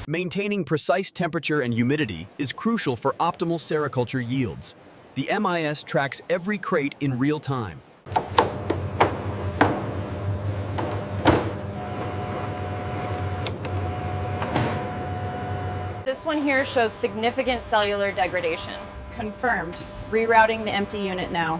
Maintaining precise temperature and humidity is crucial for optimal sericulture yields. The MIS tracks every crate in real time. This one here shows significant cellular degradation. Confirmed. Rerouting the empty unit now.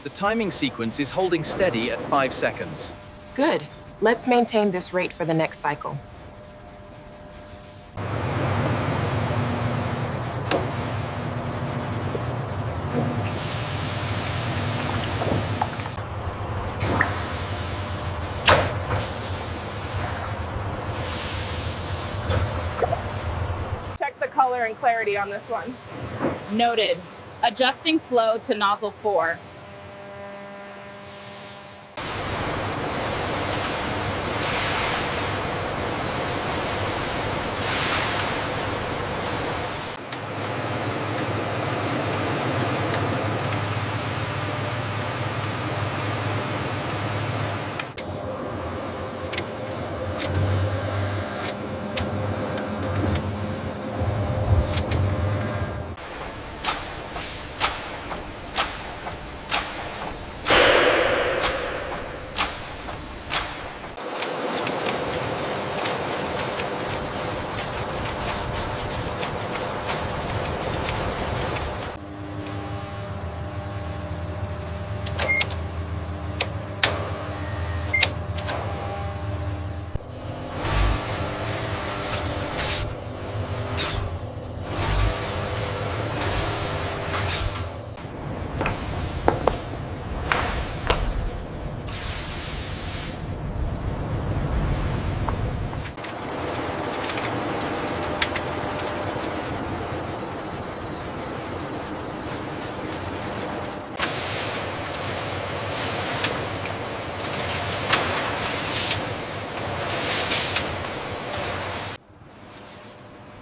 The timing sequence is holding steady at 5 seconds. Good. Let's maintain this rate for the next cycle. Check the color and clarity on this one. Noted. Adjusting flow to nozzle 4.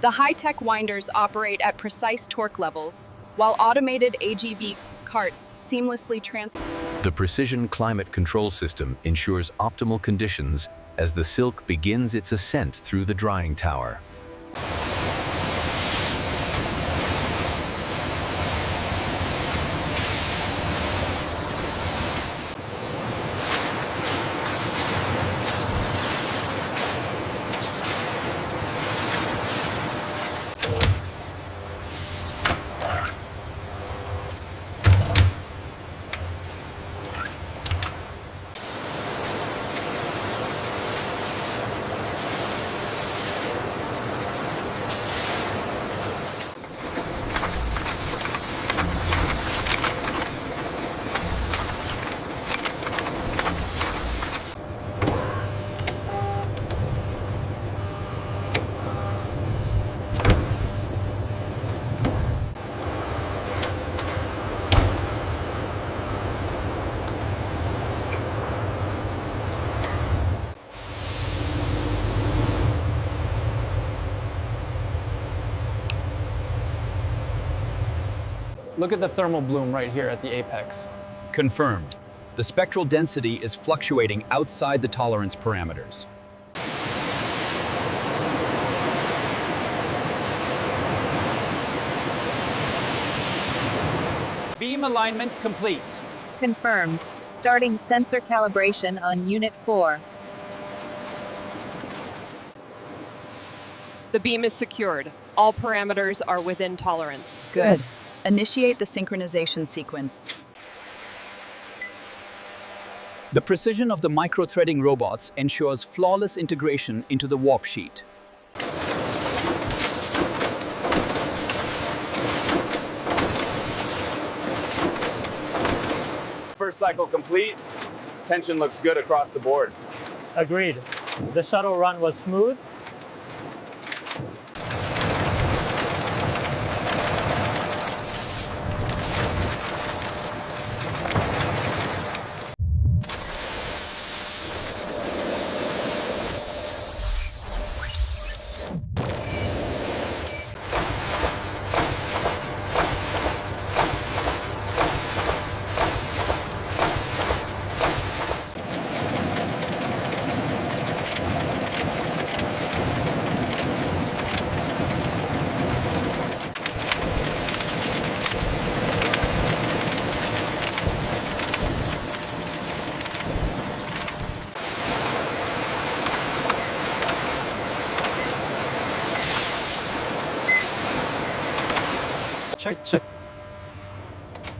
The high-tech winders operate at precise torque levels, while automated AGV carts seamlessly transfer. The precision climate control system ensures optimal conditions as the silk begins its ascent through the drying tower. Look at the thermal bloom right here at the apex. Confirmed. The spectral density is fluctuating outside the tolerance parameters. Beam alignment complete. Confirmed. Starting sensor calibration on Unit 4. The beam is secured. All parameters are within tolerance. Good. Initiate the synchronization sequence. The precision of the micro-threading robots ensures flawless integration into the warp sheet. First cycle complete. Tension looks good across the board. Agreed. The shuttle run was smooth.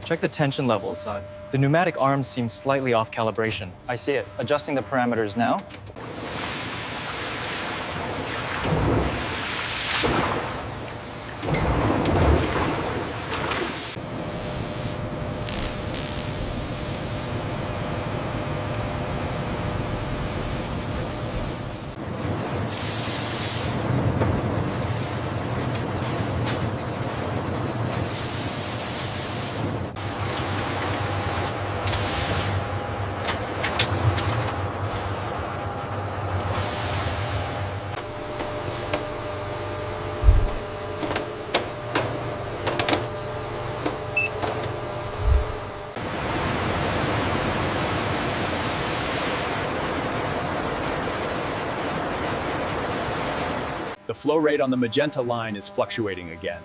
Check the tension levels. The pneumatic arms seem slightly off calibration. I see it. Adjusting the parameters now. The flow rate on the magenta line is fluctuating again.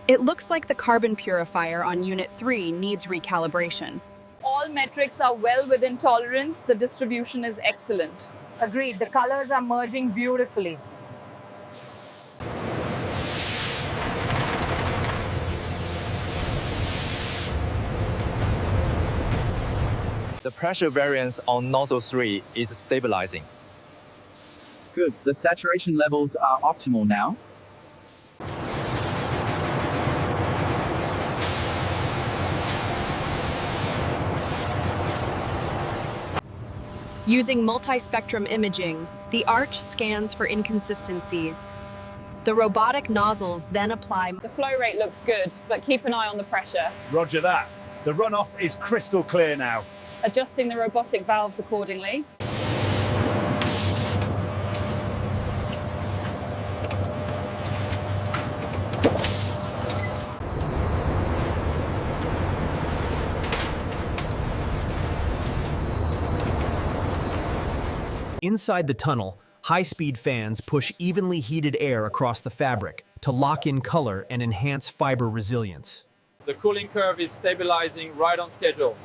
It looks like the carbon purifier on Unit 3 needs recalibration. All metrics are well within tolerance. The distribution is excellent. Agreed. The colors are merging beautifully. The pressure variance on nozzle 3 is stabilizing. Good. The saturation levels are optimal now. Using multi-spectrum imaging, the arch scans for inconsistencies. The robotic nozzles then apply. The flow rate looks good, but keep an eye on the pressure. Roger that. The runoff is crystal clear now. Adjusting the robotic valves accordingly. Inside the tunnel, high-speed fans push evenly heated air across the fabric to lock in color and enhance fiber resilience. The cooling curve is stabilizing right on schedule.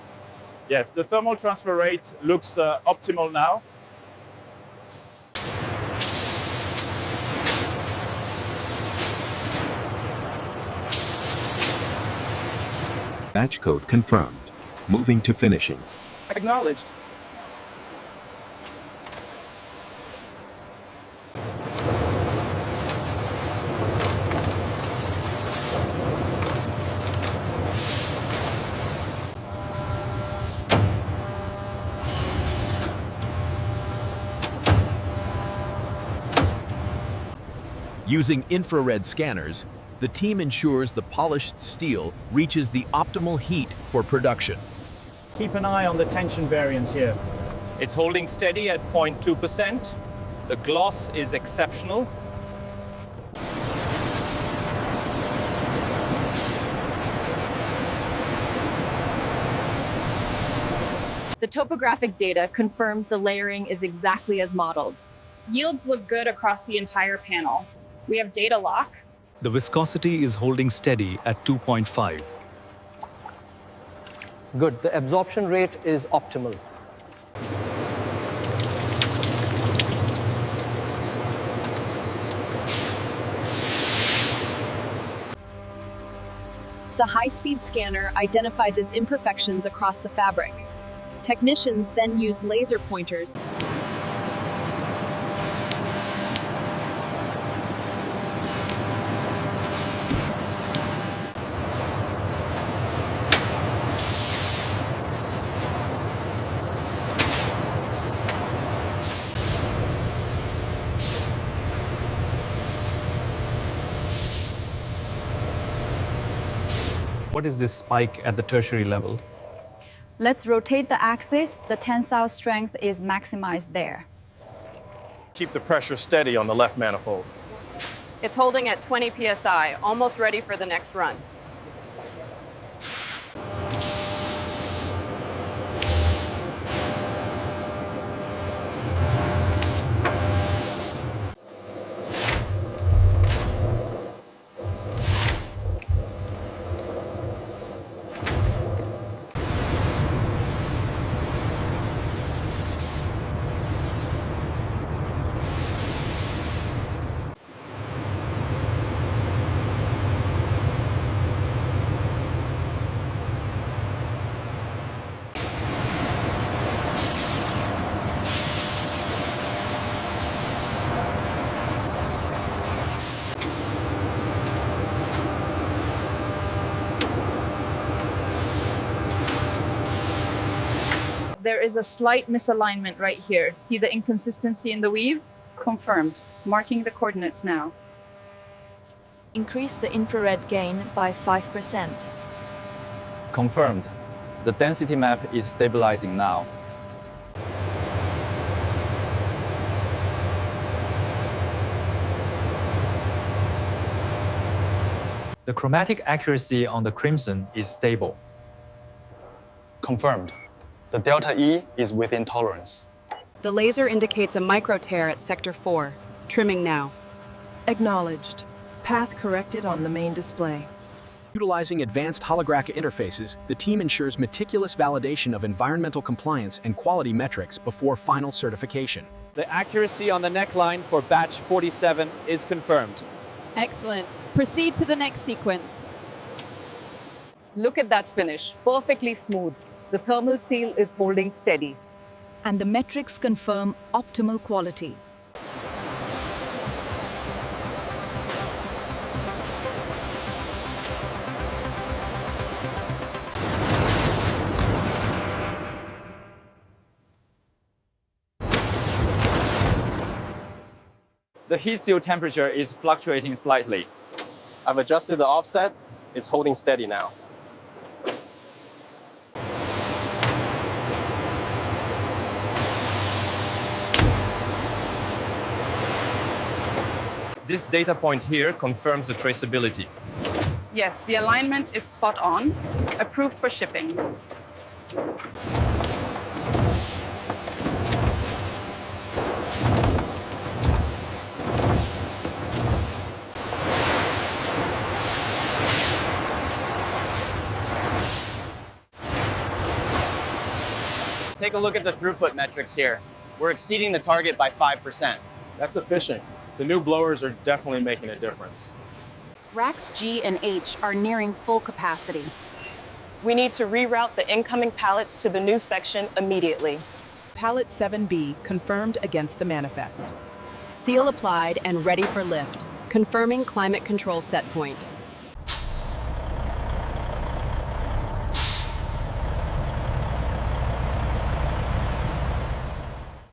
Yes, the thermal transfer rate looks optimal now. Batch code confirmed. Moving to finishing. Acknowledged. Using infrared scanners, the team ensures the polished steel reaches the optimal heat for production. Keep an eye on the tension variance here. It's holding steady at 0.2%. The gloss is exceptional. The topographic data confirms the layering is exactly as modeled. Yields look good across the entire panel. We have data lock. The viscosity is holding steady at 2.5. Good. The absorption rate is optimal. The high-speed scanner identifies imperfections across the fabric. Technicians then use laser pointers What is this spike at the tertiary level? Let's rotate the axis. The tensile strength is maximized there. Keep the pressure steady on the left manifold. It's holding at 20 psi, almost ready for the next run. There is a slight misalignment right here. See the inconsistency in the weave? Confirmed. Marking the coordinates now. Increase the infrared gain by 5%. Confirmed. The density map is stabilizing now. The chromatic accuracy on the crimson is stable. Confirmed. The delta E is within tolerance. The laser indicates a micro tear at sector 4. Trimming now. Acknowledged. Path corrected on the main display. Utilizing advanced holographic interfaces, the team ensures meticulous validation of environmental compliance and quality metrics before final certification. The accuracy on the neckline for batch 47 is confirmed. Excellent. Proceed to the next sequence. Look at that finish. Perfectly smooth. The thermal seal is holding steady. And the metrics confirm optimal quality. The heat seal temperature is fluctuating slightly. I've adjusted the offset. It's holding steady now. This data point here confirms the traceability. Yes, the alignment is spot on. Approved for shipping. Take a look at the throughput metrics here. We're exceeding the target by 5%. That's efficient. The new blowers are definitely making a difference. Racks G and H are nearing full capacity. We need to reroute the incoming pallets to the new section immediately. Pallet 7B confirmed against the manifest. Seal applied and ready for lift. Confirming climate control set point.